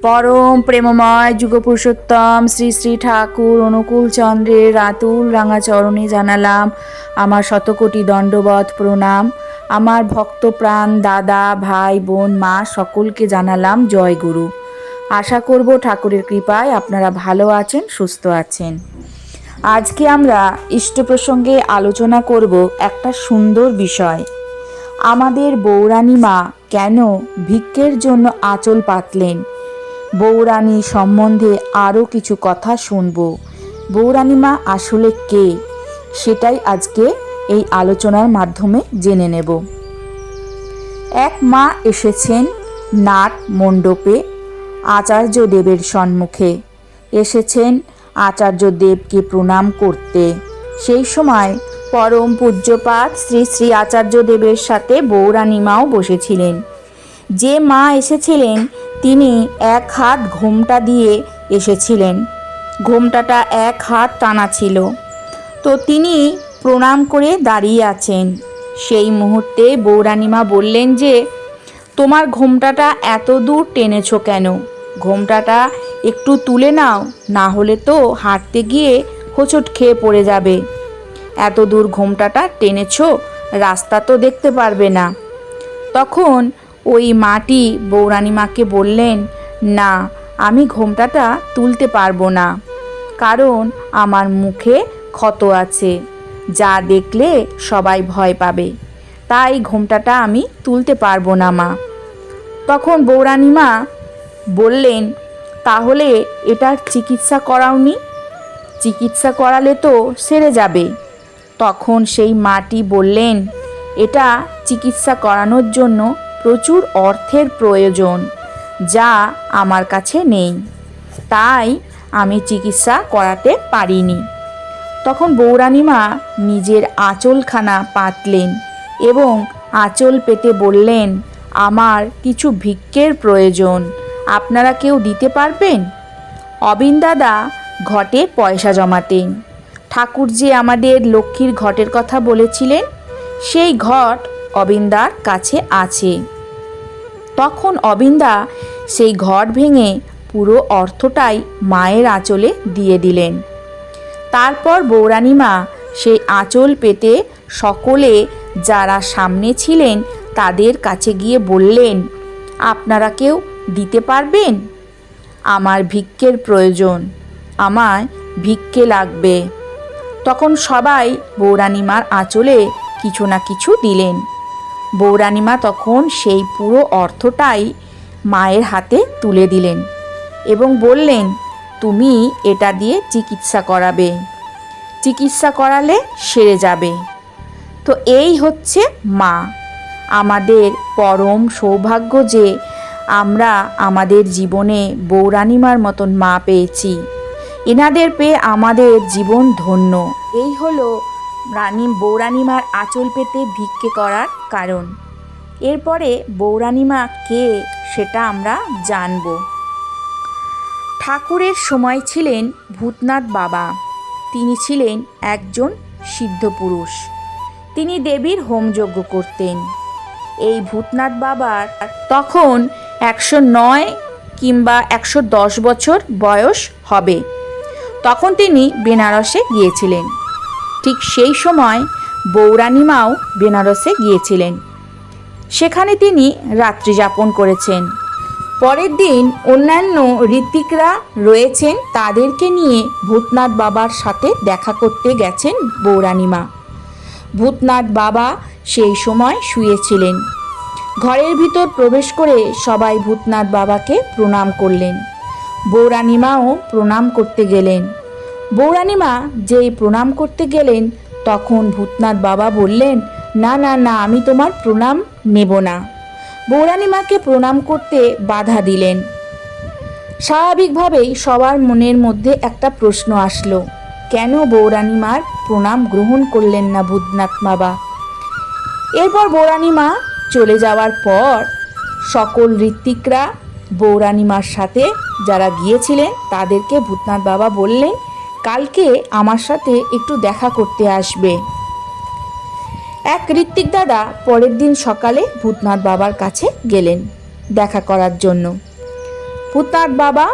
পরম প্রেমময় যুগপুরুষোত্তম শ্রী শ্রী ঠাকুর অনুকূল চন্দ্রের আতুল রাঙা চরণে জানালাম আমার শতকোটি দণ্ডবৎ প্রণাম। আমার ভক্তপ্রাণ দাদা ভাই বোন মা সকলকে জানালাম জয় গুরু। আশা করব ঠাকুরের কৃপায় আপনারা ভালো আছেন, সুস্থ আছেন। আজকে আমরা ইষ্ট প্রসঙ্গে আলোচনা করব একটা সুন্দর বিষয়। আমাদের বৌরানী মা কেন ভিক্ষের জন্য আঁচল পাতলেন, বৌরানী সম্বন্ধে আরও কিছু কথা শুনব। বৌরানী মা আসলে কে, সেটাই আজকে এই আলোচনার মাধ্যমে জেনে নেব। এক মা এসেছেন নাট মণ্ডপে আচার্য দেবের সম্মুখে, এসেছেন আচার্য দেবকে প্রণাম করতে। সেই সময় পরম পূজ্যপাদ শ্রী শ্রী আচার্য দেবের সাথে বৌরানী মাও বসেছিলেন। যে মা এসেছিলেন তিনি এক হাত ঘোমটা দিয়ে এসেছিলেন, ঘোমটাটা এক হাত টানা ছিল। তো তিনি প্রণাম করে দাঁড়িয়ে আছেন। সেই মুহূর্তে বৌরানী মা বললেন যে, তোমার ঘোমটাটা এত দূর টেনেছো কেন? ঘোমটাটা একটু তুলে নাও, না হলে তো হাঁটতে গিয়ে হোঁচট খেয়ে পড়ে যাবে। এত দূর ঘোমটাটা টেনেছো, রাস্তা তো দেখতে পারবে না। তখন ওই মাটি বৌরানী মাকে বললেন, না, আমি ঘোমটাটা তুলতে পারবো না, কারণ আমার মুখে ক্ষত আছে, যা দেখলে সবাই ভয় পাবে, তাই ঘোমটাটা আমি তুলতে পারবো না মা। তখন বৌরানী মা বললেন, তাহলে এটার চিকিৎসা করাওনি? চিকিৎসা করালে তো সেরে যাবে। তখন সেই মাটি বললেন, এটা চিকিৎসা করানোর জন্য প্রচুর অর্থের প্রয়োজন, যা আমার কাছে নেই, তাই আমি চিকিৎসা করাতে পারিনি। তখন বৌরানী মা নিজের আঁচলখানা পাতলেন এবং আঁচল পেতে বললেন, আমার কিছু ভিক্ষের প্রয়োজন, আপনারা কেউ দিতে পারবেন? অবিন দাদা ঘটে পয়সা জমাতেন। ঠাকুর যে আমাদের লক্ষ্মীর ঘটের কথা বলেছিলেন, সেই ঘট অবিন্দার কাছে আছে। তখন অবিন্দা সেই ঘট ভেঙে পুরো অর্থটাই মায়ের আঁচলে দিয়ে দিলেন। তারপর বৌরানী মা সেই আঁচল পেতে সকলে যারা সামনে ছিলেন তাদের কাছে গিয়ে বললেন, আপনারা কেউ দিতে পারবেন? আমার ভিক্ষের প্রয়োজন, আমায় ভিক্ষে লাগবে। তখন সবাই বৌরানী মার আঁচলে কিছু না কিছু দিলেন। বৌরানী মা তখন সেই পুরো অর্থটাই মায়ের হাতে তুলে দিলেন এবং বললেন, তুমি এটা দিয়ে চিকিৎসা করাবে, চিকিৎসা করালে সেরে যাবে। তো এই হচ্ছে মা। আমাদের পরম সৌভাগ্য যে আমরা আমাদের জীবনে বৌরানী মার মতন মা পেয়েছি। এনাদের পেয়ে আমাদের জীবন ধন্য। এই হলো বৌরানী মার আঁচল পেতে ভিক্ষে করার কারণ। এরপরে বৌরানী মা কে সেটা আমরা জানব। ঠাকুরের সময় ছিলেন ভূতনাথ বাবা। তিনি ছিলেন একজন সিদ্ধ পুরুষ। তিনি দেবীর হোমযজ্ঞ করতেন। এই ভূতনাথ বাবার তখন 109 কিংবা 110 বছর বয়স হবে। তখন তিনি বেনারসে গিয়েছিলেন। ঠিক সেই সময় বৌরানী মাও বেনারসে গিয়েছিলেন। সেখানে তিনি রাত্রি যাপন করেছেন। পরের দিন অন্যান্য ঋত্বিকরা রয়েছেন, তাদেরকে নিয়ে ভূতনাথ বাবার সাথে দেখা করতে গেছেন বৌরানী মা। ভূতনাথ বাবা সেই সময় শুয়েছিলেন। ঘরের ভিতর প্রবেশ করে সবাই ভূতনাথ বাবাকে প্রণাম করলেন। বৌরানী মাও প্রণাম করতে গেলেন। বৌরানী মা যেই প্রণাম করতে গেলেন, তখন ভূতনাথ বাবা বললেন, না না না, আমি তোমার প্রণাম নেব না। বৌরানী মাকে প্রণাম করতে বাধা দিলেন। স্বাভাবিকভাবেই সবার মনের মধ্যে একটা প্রশ্ন আসলো, কেন বৌরানী মার প্রণাম গ্রহণ করলেন না ভূতনাথ বাবা? এরপর বৌরানী মা চলে যাওয়ার পর সকল ঋত্বিকরা বৌরানী মার সাথে যারা গিয়েছিলেন তাদেরকে ভূতনাথ বাবা বললেন, কালকে আমার সাথে একটু দেখা করতে আসবে। এক ঋত্বিক দাদা পরের দিন সকালে ভূতনাথ বাবার কাছে গেলেন দেখা করার জন্য। ভূতনাথ বাবা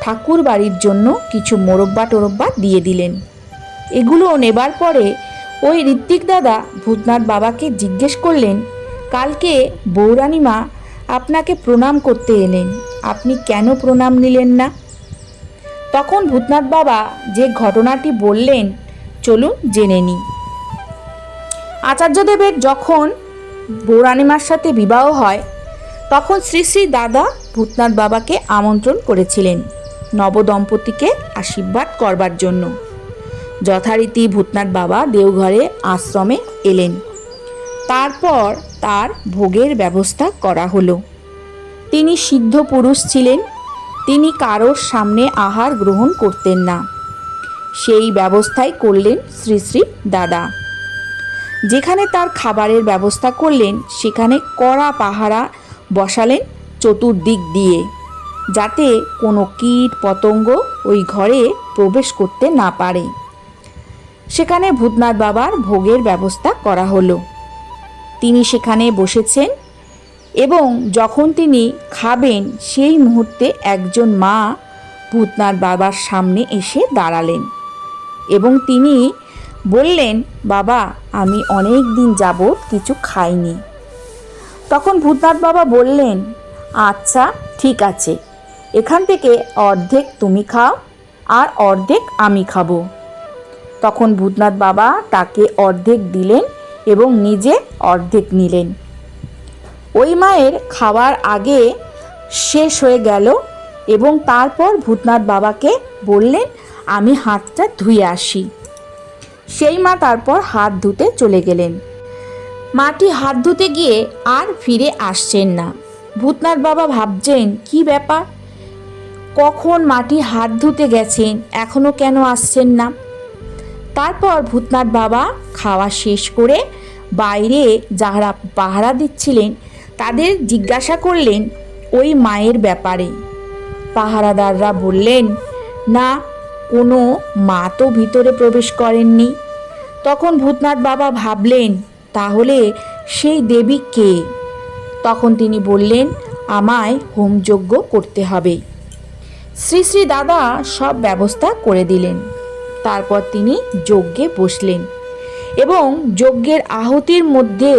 ঠাকুর বাড়ির জন্য কিছু মোরব্বা টোরব্বা দিয়ে দিলেন। এগুলো নেবার পরে ওই ঋত্বিক দাদা ভূতনাথ বাবাকে জিজ্ঞেস করলেন, কালকে বৌরানীমা আপনাকে প্রণাম করতে এলেন, আপনি কেন প্রণাম নিলেন না? তখন ভূতনাথ বাবা যে ঘটনাটি বললেন, চলুন জেনে নিই। আচার্যদেবের যখন বৌরানীমার সাথে বিবাহ হয় তখন শ্রী শ্রী দাদা ভূতনাথ বাবাকে আমন্ত্রণ করেছিলেন নবদম্পতিকে আশীর্বাদ করবার জন্য। যথারীতি ভূতনাথ বাবা দেওঘরে আশ্রমে এলেন। তারপর তার ভোগের ব্যবস্থা করা হলো। তিনি সিদ্ধ পুরুষ ছিলেন, তিনি কারোর সামনে আহার গ্রহণ করতেন না। সেই ব্যবস্থাই করলেন শ্রী শ্রী দাদা। যেখানে তার খাবারের ব্যবস্থা করলেন সেখানে কড়া পাহারা বসালেন চতুর্দিক দিয়ে, যাতে কোনো কীট পতঙ্গ ওই ঘরে প্রবেশ করতে না পারে। সেখানে ভূতনাথ বাবার ভোগের ব্যবস্থা করা হলো। তিনি সেখানে বসেছেন এবং যখন তিনি খাবেন সেই মুহূর্তে একজন মা ভূতনাথ বাবার সামনে এসে দাঁড়ালেন এবং তিনি বললেন, বাবা আমি অনেক দিন যাবৎ কিছু খাইনি। তখন ভূতনাথ বাবা বললেন, আচ্ছা ঠিক আছে, এখান থেকে অর্ধেক তুমি খাও আর অর্ধেক আমি খাবো। তখন ভূতনাথ বাবা তাকে অর্ধেক দিলেন এবং নিজে অর্ধেক নিলেন। ওই মায়ের খাওয়ার আগে শেষ হয়ে গেল এবং তারপর ভূতনাথ বাবাকে বললেন, আমি হাতটা ধুয়ে আসি। সেই মা তারপর হাত ধুতে চলে গেলেন। মাটি হাত ধুতে গিয়ে আর ফিরে আসছেন না। ভূতনাথ বাবা ভাবছেন, কি ব্যাপার, কখন মাটি হাত ধুতে গেছেন, এখনো কেন আসছেন না? তারপর ভূতনাথ বাবা খাওয়া শেষ করে বাইরে যারা পাহারা দিচ্ছিলেন তাদের জিজ্ঞাসা করলেন ওই মায়ের ব্যাপারে। পাহারাদাররা বললেন, না, কোনো মা তো ভিতরে প্রবেশ করেননি। তখন ভূতনাথ বাবা ভাবলেন, তাহলে সেই দেবী কে? তখন তিনি বললেন, আমায় হোমযজ্ঞ করতে হবে। শ্রী শ্রী দাদা সব ব্যবস্থা করে দিলেন। তারপর তিনি যজ্ঞে বসলেন এবং যজ্ঞের আহুতির মধ্যে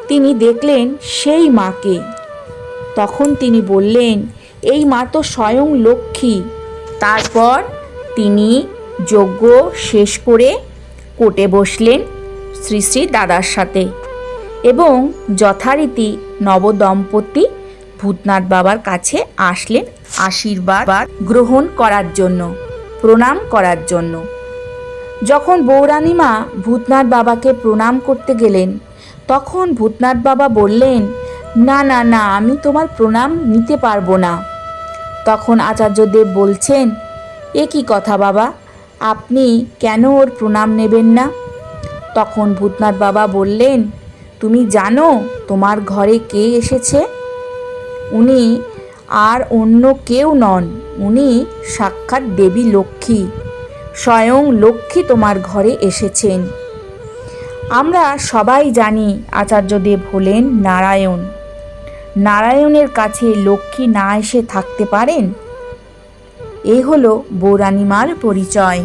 তিনি দেখলেন সেই মাকে। তখন তিনি বললেন, এই মা তো স্বয়ং লক্ষ্মী। তারপর তিনি যজ্ঞ শেষ করে কোটে বসলেন শ্রী শ্রী দাদার সাথে এবং যথারীতি নবদম্পতি ভূতনাথ বাবার কাছে আসলেন আশীর্বাদ গ্রহণ করার জন্য, প্রণাম করার জন্য। যখন বৌরানীমা ভূতনাথ বাবাকে প্রণাম করতে গেলেন তখন ভূতনাথ বাবা বললেন, না না না, আমি তোমার প্রণাম নিতে পারবো না। তখন আচার্যদেব বলছেন, এ কি কথা বাবা, আপনি কেন ওর প্রণাম নেবেন না? তখন ভূতনাথ বাবা বললেন, তুমি জানো তোমার ঘরে কে এসেছে? উনি আর অন্য কেউ নন, উনি সাক্ষাৎ দেবী লক্ষ্মী, স্বয়ং লক্ষ্মী তোমার ঘরে এসেছেন। আমরা সবাই জানি আচার্যদেব হলেন নারায়ণ। নারায়ণের কাছে লক্ষ্মী না এসে থাকতে পারেন? এ হলো বৌরানীমার পরিচয়।